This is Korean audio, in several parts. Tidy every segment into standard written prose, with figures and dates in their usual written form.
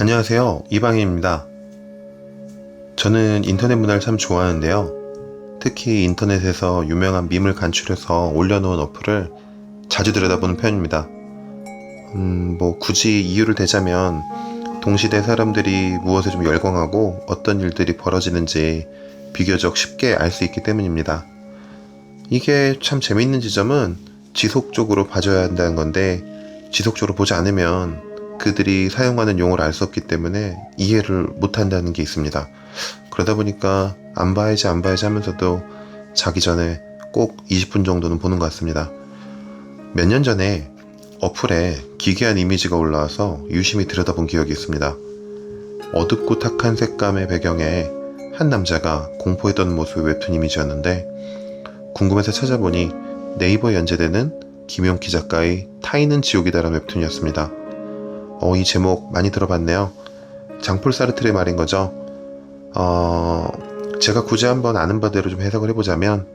안녕하세요, 이방인입니다. 저는 인터넷 문화를 참 좋아하는데요. 특히 인터넷에서 유명한 밈을 간추려서 올려놓은 어플을 자주 들여다보는 편입니다. 굳이 이유를 대자면 동시대 사람들이 무엇에 좀 열광하고 어떤 일들이 벌어지는지 비교적 쉽게 알 수 있기 때문입니다. 이게 참 재밌는 지점은 지속적으로 봐줘야 한다는 건데, 지속적으로 보지 않으면 그들이 사용하는 용어를 알 수 없기 때문에 이해를 못한다는 게 있습니다. 그러다 보니까 안 봐야지 하면서도 자기 전에 꼭 20분 정도는 보는 것 같습니다. 몇 년 전에 어플에 기괴한 이미지가 올라와서 유심히 들여다본 기억이 있습니다. 어둡고 탁한 색감의 배경에 한 남자가 공포에 떠는 모습의 웹툰 이미지였는데, 궁금해서 찾아보니 네이버에 연재되는 김용기 작가의 타인은 지옥이다라는 웹툰이었습니다. 이 제목 많이 들어봤네요. 장폴 사르트르의 말인 거죠. 제가 굳이 한번 아는 바대로 좀 해석을 해보자면,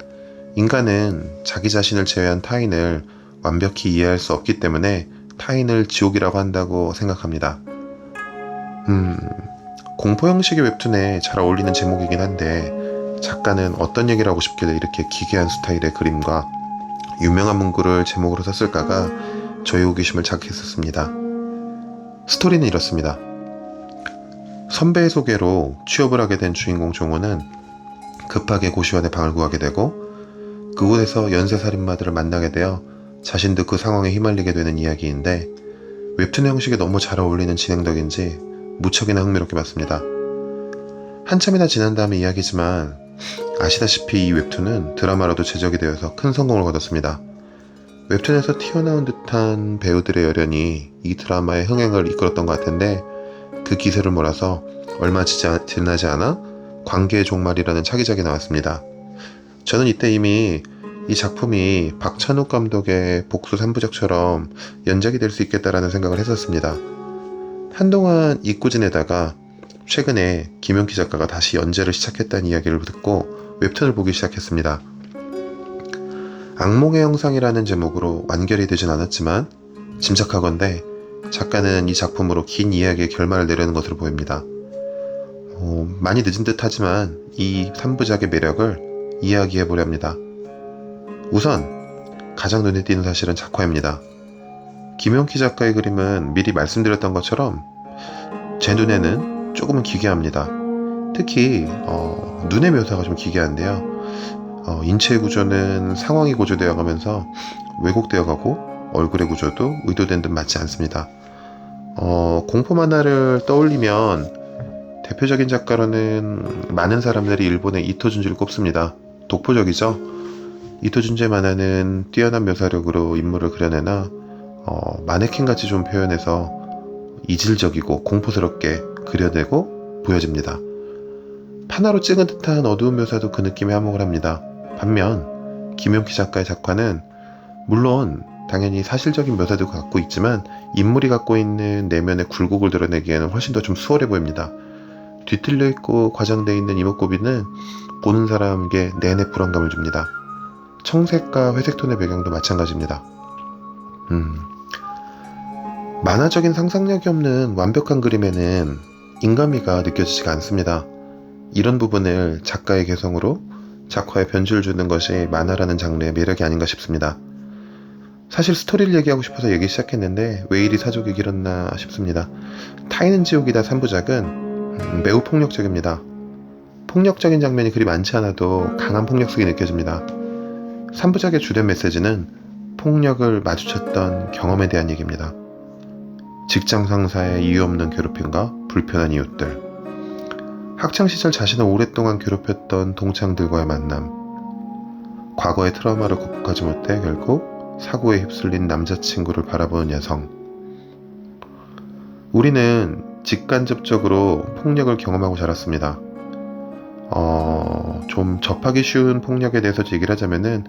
인간은 자기 자신을 제외한 타인을 완벽히 이해할 수 없기 때문에 타인을 지옥이라고 한다고 생각합니다. 공포 형식의 웹툰에 잘 어울리는 제목이긴 한데, 작가는 어떤 얘기를 하고 싶길래 이렇게 기괴한 스타일의 그림과 유명한 문구를 제목으로 썼을까가 저의 호기심을 자극했었습니다. 스토리는 이렇습니다. 선배의 소개로 취업을 하게 된 주인공 종호는 급하게 고시원에 방을 구하게 되고, 그곳에서 연쇄살인마들을 만나게 되어 자신도 그 상황에 휘말리게 되는 이야기인데, 웹툰 형식에 너무 잘 어울리는 진행덕인지 무척이나 흥미롭게 봤습니다. 한참이나 지난 다음의 이야기지만 아시다시피 이 웹툰은 드라마로도 제작이 되어서 큰 성공을 거뒀습니다. 웹툰에서 튀어나온 듯한 배우들의 열연이 이 드라마의 흥행을 이끌었던 것 같은데, 그 기세를 몰아서 얼마 지나지 않아 관계의 종말이라는 차기작이 나왔습니다. 저는 이때 이미 이 작품이 박찬욱 감독의 복수 3부작처럼 연작이 될 수 있겠다라는 생각을 했었습니다. 한동안 잊고 지내다가 최근에 김용기 작가가 다시 연재를 시작했다는 이야기를 듣고 웹툰을 보기 시작했습니다. 악몽의 형상이라는 제목으로 완결이 되진 않았지만 짐작하건대 작가는 이 작품으로 긴 이야기의 결말을 내려는 것으로 보입니다. 많이 늦은 듯 하지만 이 3부작의 매력을 이야기해보려 합니다. 우선 가장 눈에 띄는 사실은 작화입니다. 김용기 작가의 그림은 미리 말씀드렸던 것처럼 제 눈에는 조금은 기괴합니다. 특히 눈의 묘사가 좀 기괴한데요. 인체의 구조는 상황이 고조되어 가면서 왜곡되어 가고, 얼굴의 구조도 의도된 듯 맞지 않습니다. 공포 만화를 떠올리면 대표적인 작가로는 많은 사람들이 일본의 이토 준지를 꼽습니다. 독보적이죠. 이토 준지의 만화는 뛰어난 묘사력으로 인물을 그려내나 마네킹같이 좀 표현해서 이질적이고 공포스럽게 그려내고 보여집니다. 판화로 찍은 듯한 어두운 묘사도 그 느낌에 한몫을 합니다. 반면 김용기 작가의 작화는 물론 당연히 사실적인 묘사도 갖고 있지만 인물이 갖고 있는 내면의 굴곡을 드러내기에는 훨씬 더 좀 수월해 보입니다. 뒤틀려 있고 과장되어 있는 이목구비는 보는 사람에게 내내 불안감을 줍니다. 청색과 회색톤의 배경도 마찬가지입니다. 만화적인 상상력이 없는 완벽한 그림에는 인간미가 느껴지지가 않습니다. 이런 부분을 작가의 개성으로 작화에 변주를 주는 것이 만화라는 장르의 매력이 아닌가 싶습니다. 사실 스토리를 얘기하고 싶어서 얘기 시작했는데 왜 이리 사족이 길었나 싶습니다. 타인은 지옥이다 3부작은 매우 폭력적입니다. 폭력적인 장면이 그리 많지 않아도 강한 폭력성이 느껴집니다. 3부작의 주된 메시지는 폭력을 마주쳤던 경험에 대한 얘기입니다. 직장 상사의 이유 없는 괴롭힘과 불편한 이웃들, 학창시절 자신을 오랫동안 괴롭혔던 동창들과의 만남, 과거의 트라우마를 극복하지 못해 결국 사고에 휩쓸린 남자친구를 바라보는 여성. 우리는 직간접적으로 폭력을 경험하고 자랐습니다. 좀 접하기 쉬운 폭력에 대해서 얘기를 하자면은,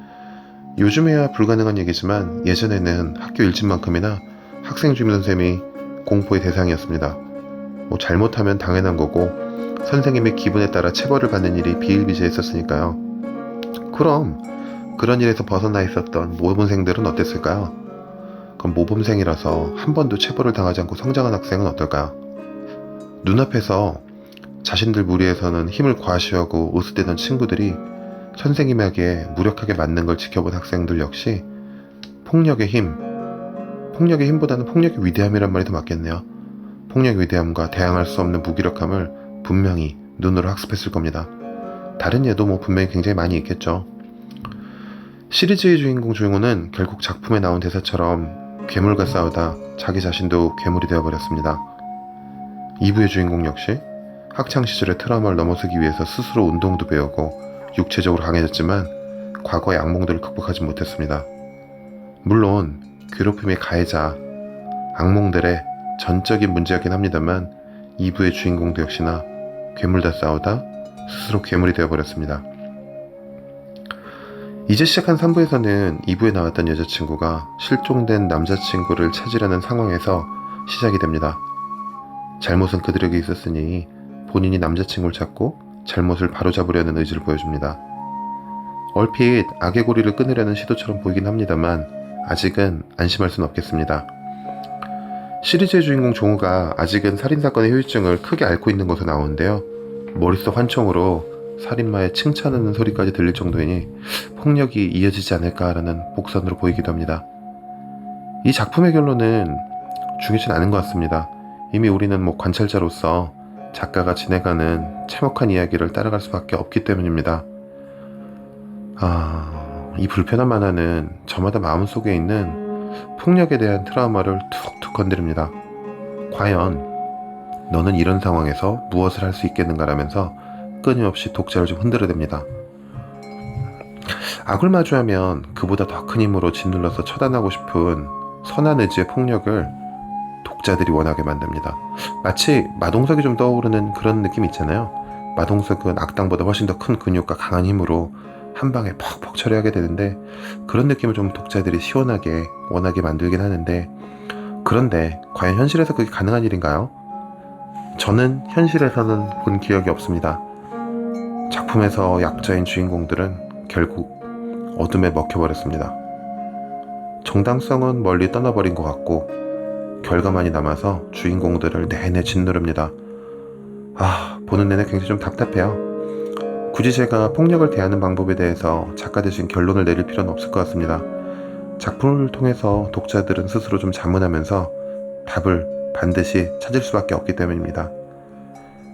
요즘에야 불가능한 얘기지만 예전에는 학교 일진만큼이나 학생 주임 선생님이 공포의 대상이었습니다. 잘못하면 당연한 거고 선생님의 기분에 따라 체벌을 받는 일이 비일비재했었으니까요. 그럼 그런 일에서 벗어나 있었던 모범생들은 어땠을까요? 그럼 모범생이라서 한 번도 체벌을 당하지 않고 성장한 학생은 어떨까요? 눈앞에서 자신들 무리에서는 힘을 과시하고 으스대던 친구들이 선생님에게 무력하게 맞는 걸 지켜본 학생들 역시 폭력의 힘보다는 폭력의 위대함이란 말이 더 맞겠네요. 폭력의 위대함과 대항할 수 없는 무기력함을 분명히 눈으로 학습했을 겁니다. 다른 예도 분명히 굉장히 많이 있겠죠. 시리즈의 주인공 조용호는 결국 작품에 나온 대사처럼 괴물과 싸우다 자기 자신도 괴물이 되어버렸습니다. 2부의 주인공 역시 학창시절의 트라우마를 넘어서기 위해서 스스로 운동도 배우고 육체적으로 강해졌지만 과거의 악몽들을 극복하지 못했습니다. 물론 괴롭힘의 가해자, 악몽들의 전적인 문제였긴 합니다만 2부의 주인공도 역시나 괴물과 싸우다 스스로 괴물이 되어버렸습니다. 이제 시작한 3부에서는 2부에 나왔던 여자친구가 실종된 남자친구를 찾으려는 상황에서 시작이 됩니다. 잘못은 그들에게 있었으니 본인이 남자친구를 찾고 잘못을 바로잡으려는 의지를 보여줍니다. 얼핏 악의 고리를 끊으려는 시도처럼 보이긴 합니다만 아직은 안심할 수는 없겠습니다. 시리즈의 주인공 종우가 아직은 살인사건의 후유증을 크게 앓고 있는 것으로 나오는데요. 머릿속 환청으로 살인마의 칭찬하는 소리까지 들릴 정도이니 폭력이 이어지지 않을까라는 복선으로 보이기도 합니다. 이 작품의 결론은 중요하진 않은 것 같습니다. 이미 우리는 관찰자로서 작가가 진행하는 참혹한 이야기를 따라갈 수밖에 없기 때문입니다. 이 불편한 만화는 저마다 마음속에 있는 폭력에 대한 트라우마를 툭툭 건드립니다. 과연 너는 이런 상황에서 무엇을 할 수 있겠는가라면서 끊임없이 독자를 좀 흔들어댑니다. 악을 마주하면 그보다 더 큰 힘으로 짓눌러서 처단하고 싶은 선한 의지의 폭력을 독자들이 원하게 만듭니다. 마치 마동석이 좀 떠오르는 그런 느낌이 있잖아요. 마동석은 악당보다 훨씬 더 큰 근육과 강한 힘으로 한 방에 퍽퍽 처리하게 되는데 그런 느낌을 좀 독자들이 시원하게 원하게 만들긴 하는데, 그런데 과연 현실에서 그게 가능한 일인가요? 저는 현실에서는 본 기억이 없습니다. 작품에서 약자인 주인공들은 결국 어둠에 먹혀버렸습니다. 정당성은 멀리 떠나버린 것 같고 결과만이 남아서 주인공들을 내내 짓누릅니다. 보는 내내 굉장히 좀 답답해요. 굳이 제가 폭력을 대하는 방법에 대해서 작가 대신 결론을 내릴 필요는 없을 것 같습니다. 작품을 통해서 독자들은 스스로 좀 자문하면서 답을 반드시 찾을 수밖에 없기 때문입니다.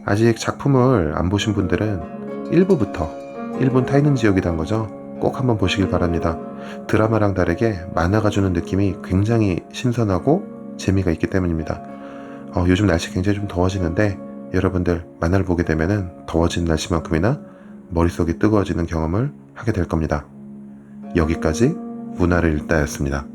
아직 작품을 안 보신 분들은 1부부터 일본 타이는 지역이란 거죠. 꼭 한번 보시길 바랍니다. 드라마랑 다르게 만화가 주는 느낌이 굉장히 신선하고 재미가 있기 때문입니다. 요즘 날씨 굉장히 좀 더워지는데 여러분들 만화를 보게 되면은 더워진 날씨만큼이나 머릿속이 뜨거워지는 경험을 하게 될 겁니다. 여기까지 문화를 읽다였습니다.